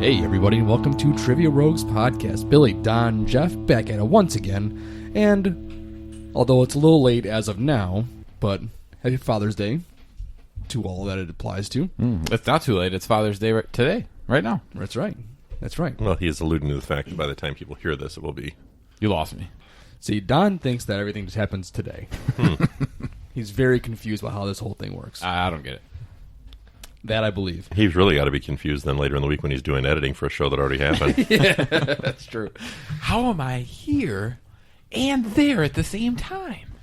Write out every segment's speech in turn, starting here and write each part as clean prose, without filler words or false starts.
Hey everybody, and welcome to Trivia Rogues Podcast. Billy, Don, Jeff back at it once again, and although it's a little late as of now, but happy Father's Day to all that it applies to. It's not too late. It's Father's Day today, right now. That's right. That's right. Well, he is alluding to the fact that by the time people hear this, it will be. You lost me. See, Don thinks that everything just happens today. He's very confused about how this whole thing works. I don't get it. That I believe. He's really got to be confused then later in the week when he's doing editing for a show that already happened. Yeah, that's true. How am I here and there at the same time?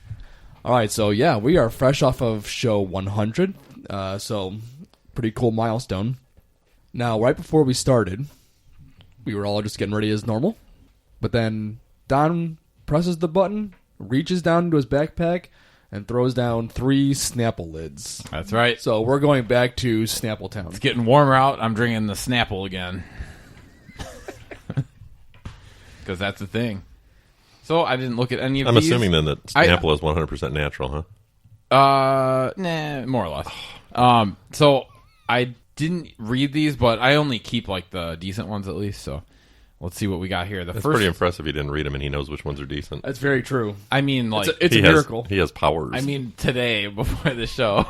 All right, so yeah, we are fresh off of show 100, so pretty cool milestone. Now, right before we started, we were all just getting ready as normal, but then Don presses the button, reaches down into his backpack, and throws down 3 Snapple lids. That's right. So we're going back to Snapple Town. It's getting warmer out. I'm drinking the Snapple again. Because that's the thing. So I didn't look at any of I'm these. assuming then that Snapple is 100% natural, huh? Nah, more or less. So I didn't read these, but I only keep like the decent ones at least, so let's see what we got here. It's pretty impressive he didn't read them and he knows which ones are decent. That's very true. I mean, like... It's a miracle. He has powers. I mean, today, before the show,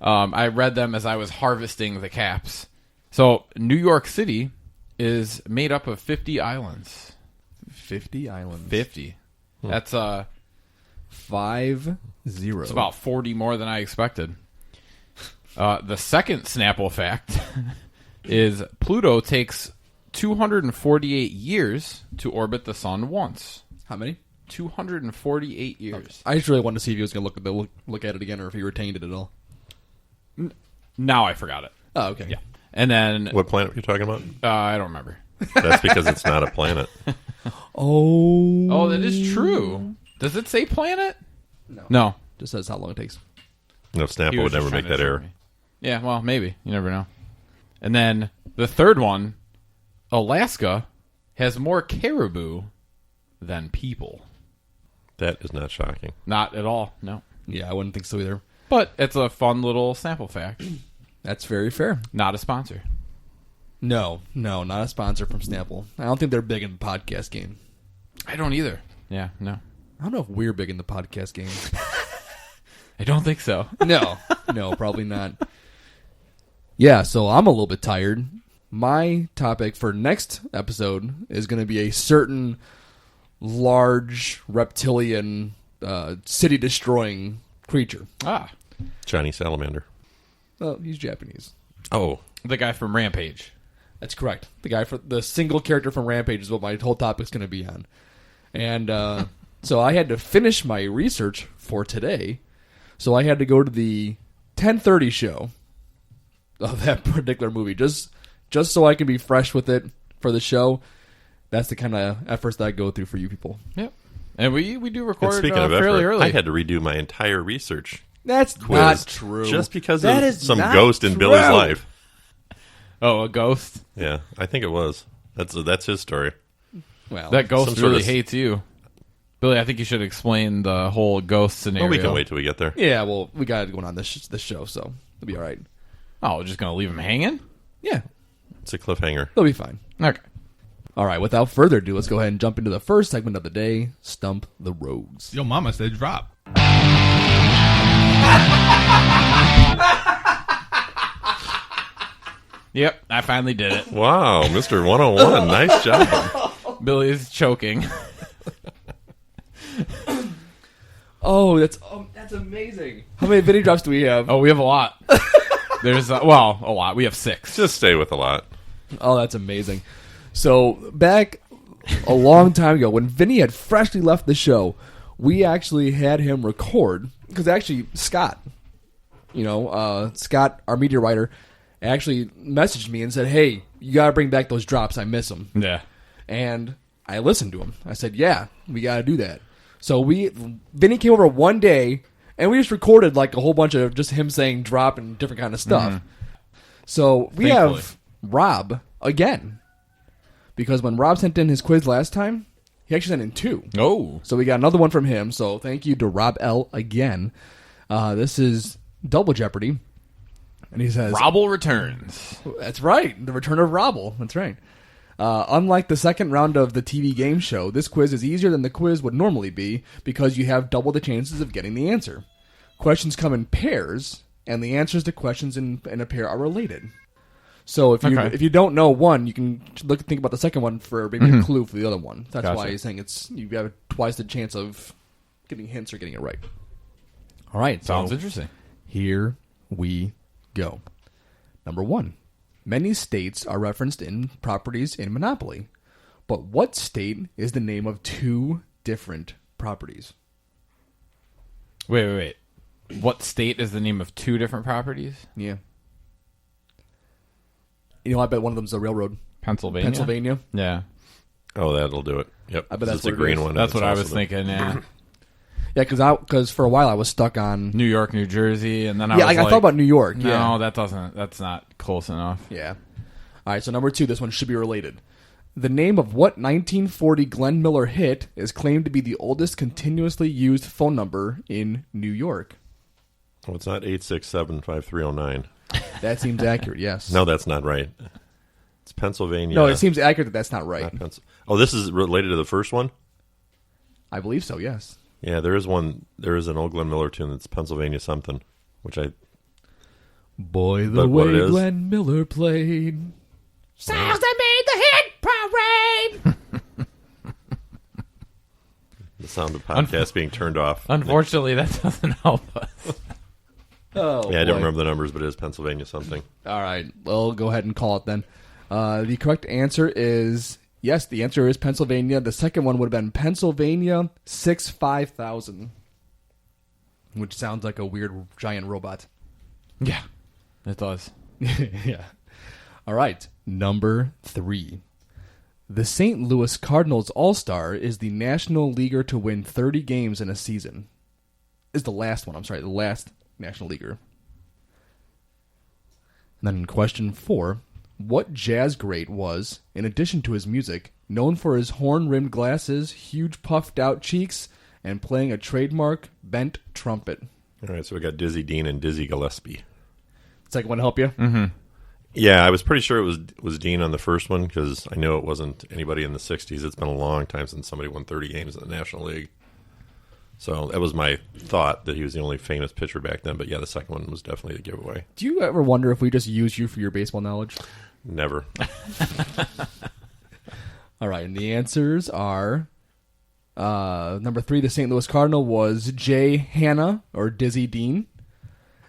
I read them as I was harvesting the caps. So, New York City is made up of 50 islands. 50 islands. 50. That's 5-0. It's about 40 more than I expected. The second Snapple fact is Pluto takes 248 years to orbit the sun once. How many? 248 years. Okay. I just really wanted to see if he was going to look at it again or if he retained it at all. Now I forgot it. Oh, okay. Yeah. And then... What planet are you talking about? I don't remember. That's because it's not a planet. Oh, that is true. Does it say planet? No. Just says how long it takes. No, He Snapple was would never just make trying to that error. trick me. Yeah, well, maybe. You never know. And then the third one, Alaska has more caribou than people. That is not shocking. Not at all, no. Yeah, I wouldn't think so either. But it's a fun little sample fact. That's very fair. Not a sponsor. No, not a sponsor from Snapple. I don't think they're big in the podcast game. I don't either. Yeah, no. I don't know if we're big in the podcast game. I don't think so. No, probably not. Yeah, so I'm a little bit tired. My topic for next episode is going to be a certain large reptilian city-destroying creature. Chinese salamander. Well, he's Japanese. Oh. The guy from Rampage. That's correct. The single character from Rampage is what my whole topic's going to be on. And so I had to finish my research for today. So I had to go to the 10:30 show of that particular movie, just so I can be fresh with it for the show. That's the kind of efforts that I go through for you people. Yep. And we do record Speaking of fairly effort, early. I had to redo my entire research That's quiz not true. just because That of is some not ghost in true. Billy's life. Oh, a ghost? Yeah, I think it was. That's his story. Well, That ghost some sort really of- hates you. Billy, I think you should explain the whole ghost scenario. Well, we can wait till we get there. yeah, well, we got it going on this show, so it'll be all right. Oh, we're just going to leave him hanging? Yeah, It's a cliffhanger. it'll be fine. Okay. All right, without further ado, let's go ahead and jump into the first segment of the day, Stump the Rogues. Yo, mama said drop. Yep, I finally did it. Wow, Mr. 101. Nice job. Billy's choking. Oh, that's amazing. How many video drops do we have? Oh, we have a lot. There's, a lot. We have 6. Just stay with a lot. Oh, that's amazing. So, back a long time ago, when Vinny had freshly left the show, we actually had him record, because actually, Scott, Scott, our media writer, actually messaged me and said, hey, you got to bring back those drops. I miss them. Yeah. And I listened to him. I said, yeah, we got to do that. So Vinny came over one day, and we just recorded like a whole bunch of just him saying drop and different kind of stuff. So we have Rob again. Because when Rob sent in his quiz last time, he actually sent in 2. Oh. So we got another one from him. So thank you to Rob L. again. This is Double Jeopardy. And he says, Robble returns. That's right. The return of Robble. That's right. Unlike the second round of the TV game show, this quiz is easier than the quiz would normally be because you have double the chances of getting the answer. Questions come in pairs, and the answers to questions in a pair are related. So if you don't know one, you can think about the second one for maybe a clue for the other one. That's why he's saying you have twice the chance of getting hints or getting it right. All right. Sounds interesting. Here we go. Number 1. Many states are referenced in properties in Monopoly. But what state is the name of 2 different properties? Wait. What state is the name of 2 different properties? Yeah. I bet one of them's a railroad. Pennsylvania? Yeah. Oh, that'll do it. Yep. I bet that's the what it green is. one. That's what I was thinking, yeah. Yeah, because for a while I was stuck on New York, New Jersey, and then I thought about New York. No, Yeah. that's not close enough. Yeah. All right, so number 2, this one should be related. The name of what 1940 Glenn Miller hit is claimed to be the oldest continuously used phone number in New York. Well, it's not 867-5309. That seems accurate, yes. No, that's not right. It's Pennsylvania. No, it seems accurate that that's not right. This is related to the first one? I believe so, yes. Yeah, there is one. There is an old Glenn Miller tune that's Pennsylvania something, which I... Boy, the way Glenn Miller played. Sounds that made the hit parade. The sound of podcast being turned off. Unfortunately, that doesn't help us. Oh, yeah, I don't remember the numbers, but it is Pennsylvania something. All right, well, go ahead and call it then. The correct answer is... Yes, the answer is Pennsylvania. The second one would have been Pennsylvania 65000, which sounds like a weird giant robot. Yeah, it does. Yeah. All right, number 3. The St. Louis Cardinals All-Star is the national leaguer to win 30 games in a season. Is the last one, the last national leaguer. And then in question 4... What jazz great was, in addition to his music, known for his horn-rimmed glasses, huge puffed-out cheeks, and playing a trademark bent trumpet? All right, so we got Dizzy Dean and Dizzy Gillespie. Second one help you? Mm-hmm. Yeah, I was pretty sure it was Dean on the first one because I know it wasn't anybody in the 60s. It's been a long time since somebody won 30 games in the National League. So that was my thought that he was the only famous pitcher back then. But yeah, the second one was definitely the giveaway. Do you ever wonder if we just use you for your baseball knowledge? Never. All right, and the answers are... number 3, the St. Louis Cardinal was Jay Hanna, or Dizzy Dean.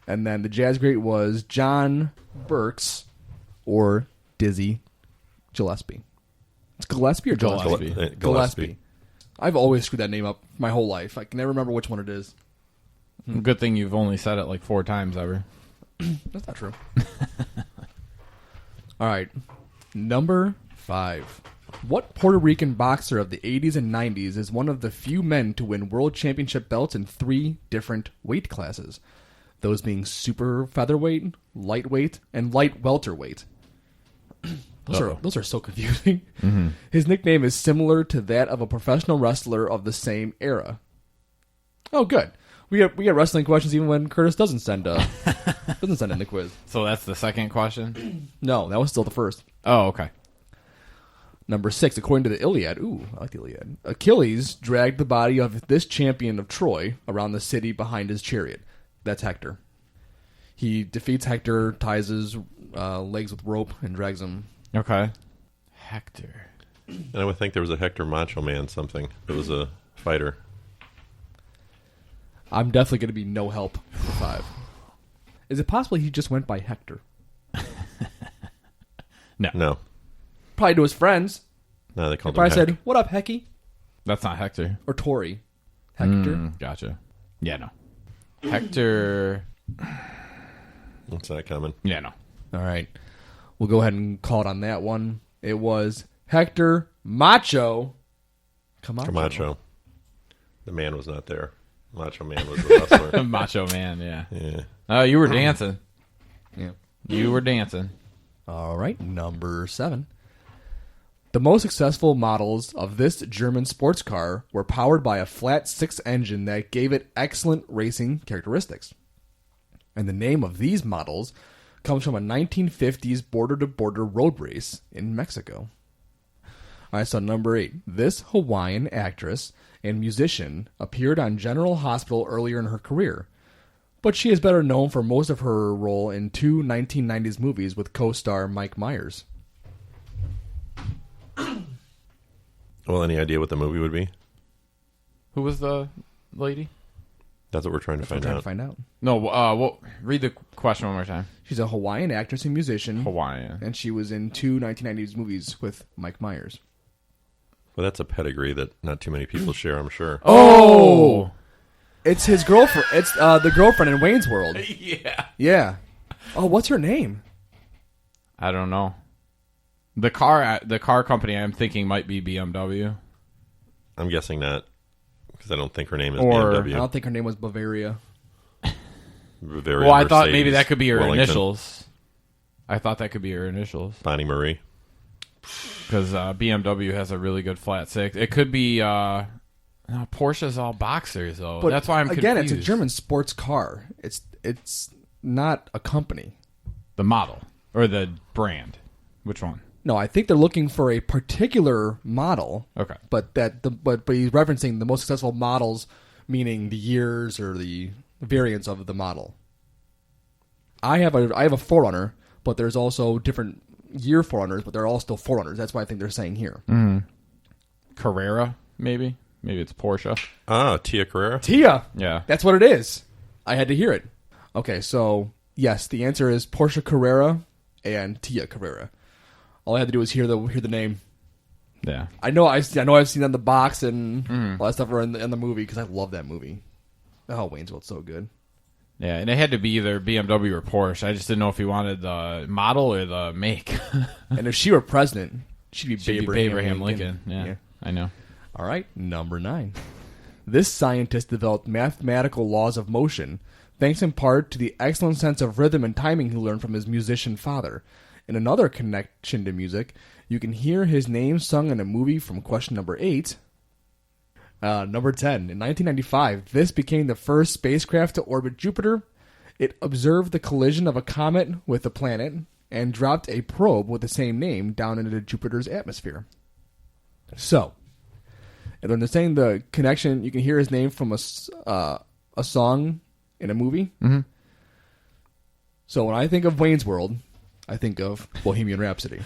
And then the jazz great was John Burks, or Dizzy Gillespie. It's Gillespie or Gillespie? Gillespie. I've always screwed that name up my whole life. I can never remember which one it is. Good thing you've only said it like 4 times ever. That's not true. All right. Number 5. What Puerto Rican boxer of the 80s and 90s is one of the few men to win world championship belts in 3 different weight classes? Those being super featherweight, lightweight, and light welterweight. Those are so confusing. Mm-hmm. His nickname is similar to that of a professional wrestler of the same era. Oh, good. We get wrestling questions even when Curtis doesn't send in the quiz. So that's the second question? No, that was still the first. Oh, okay. Number 6, according to the Iliad. Ooh, I like the Iliad. Achilles dragged the body of this champion of Troy around the city behind his chariot. That's Hector. He defeats Hector, ties his legs with rope, and drags him. Okay. Hector. And I would think there was a Hector Macho Man something. It was a fighter. I'm definitely going to be no help for 5. Is it possible he just went by Hector? No. Probably to his friends. No, they called He him probably Heck. said, "What up, Hecky?" That's not Hector. Or Tori. Hector. Gotcha. Yeah, no. Hector. It's not coming. Yeah, no. All right. We'll go ahead and call it on that one. It was Hector Macho Camacho. The man was not there. Macho Man was the wrestler. Macho Man, yeah. Yeah. Oh, you were dancing. Yeah. You were dancing. All right. Number 7. The most successful models of this German sports car were powered by a flat 6 engine that gave it excellent racing characteristics. And the name of these models comes from a 1950s border-to-border road race in Mexico. All right, so number 8. This Hawaiian actress and musician appeared on General Hospital earlier in her career, but she is better known for most of her role in 2 1990s movies with co-star Mike Myers. Well, any idea what the movie would be? Who was the lady? That's what we're trying to find out. No, well, read the question one more time. She's a Hawaiian actress and musician. Hawaiian. And she was in 2 1990s movies with Mike Myers. Well, that's a pedigree that not too many people share, I'm sure. Oh! It's his girlfriend. It's the girlfriend in Wayne's World. Yeah. Yeah. Oh, what's her name? I don't know. The car company I'm thinking might be BMW. I'm guessing not, because I don't think her name is Or- I BMW. don't think her name was Bavaria. Bavaria, Well, I thought Mercedes, maybe that could be her Wellington, initials. I thought that could be her initials. Bonnie Marie. Because BMW has a really good flat six. It could be... no, Porsche's all boxers, though. But that's why I'm again, confused. it's a German sports car. It's not a company. The model. Or the brand. Which one? No, I think they're looking for a particular model. Okay. But but he's referencing the most successful models, meaning the years or the variants of the model. I have a 4Runner, but there's also different year 4Runners, but they're all still 4Runners. That's what I think they're saying here. Carrera, maybe? Maybe it's Porsche. Ah, Tia Carrera. Tia. Yeah. That's what it is. I had to hear it. Okay, so yes, the answer is Porsche Carrera and Tia Carrera. All I had to do was hear the name. Yeah. I know I've seen it on the box and all that stuff or in the movie because I love that movie. Oh, Wayne's World's so good. Yeah, and it had to be either BMW or Porsche. I just didn't know if he wanted the model or the make. And if she were president, she'd be Abraham Lincoln. Yeah, I know. All right, number 9. This scientist developed mathematical laws of motion, thanks in part to the excellent sense of rhythm and timing he learned from his musician father. In another connection to music, you can hear his name sung in a movie from question number 8. Number 10. In 1995, this became the first spacecraft to orbit Jupiter. It observed the collision of a comet with a planet and dropped a probe with the same name down into Jupiter's atmosphere. So, and when they're saying the connection, you can hear his name from a song in a movie. Mm-hmm. So when I think of Wayne's World, I think of Bohemian Rhapsody.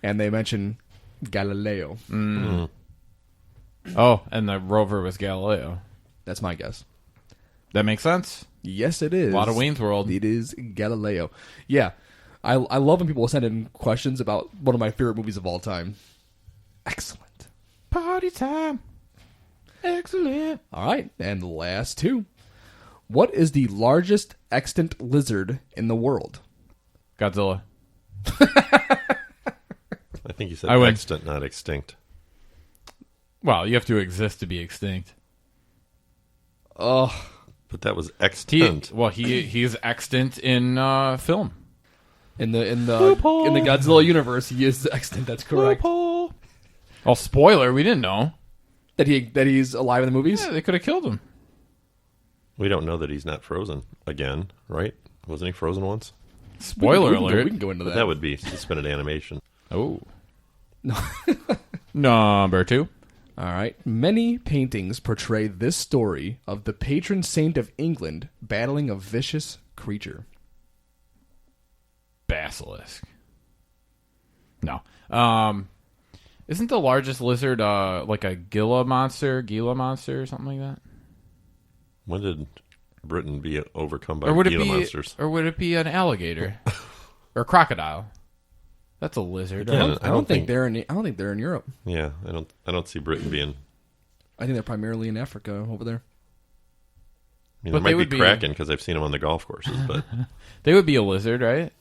And they mention Galileo. Oh, and the rover was Galileo. That's my guess. That makes sense. Yes, it is. A lot of Wayne's World. It is Galileo. Yeah. I love when people send in questions about one of my favorite movies of all time. Excellent. Party time. Excellent. All right. And the last 2. What is the largest extant lizard in the world? Godzilla. I think you said I win. extant, not extinct. Well, you have to exist to be extinct. Oh, But that was extant. He's extant in film. in the Loophole. in the Godzilla universe, he is extant. That's correct. Loophole. Well, spoiler, we didn't know. That he's alive in the movies. Yeah, they could have killed him. We don't know that he's not frozen again, right? Wasn't he frozen once? Spoiler we can alert. we can go into But that would be suspended animation. Oh. Number 2. All right. Many paintings portray this story of the patron saint of England battling a vicious creature. Basilisk. No. Isn't the largest lizard like a Gila monster or something like that? When did Britain be overcome by Or would Gila monsters? Or would it be an alligator or crocodile? That's a lizard. Yeah, Right? I don't think they're in Europe. Yeah, I don't see Britain being. I think they're primarily in Africa over there. I mean, But there they might would be be- Kraken because I've seen them on the golf courses, but They would be a lizard, right?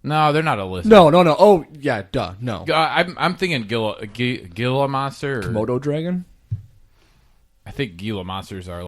No, they're not a lizard. No. Oh, yeah, duh. No. I'm thinking Gila monster. Or, Komodo dragon? I think Gila monsters are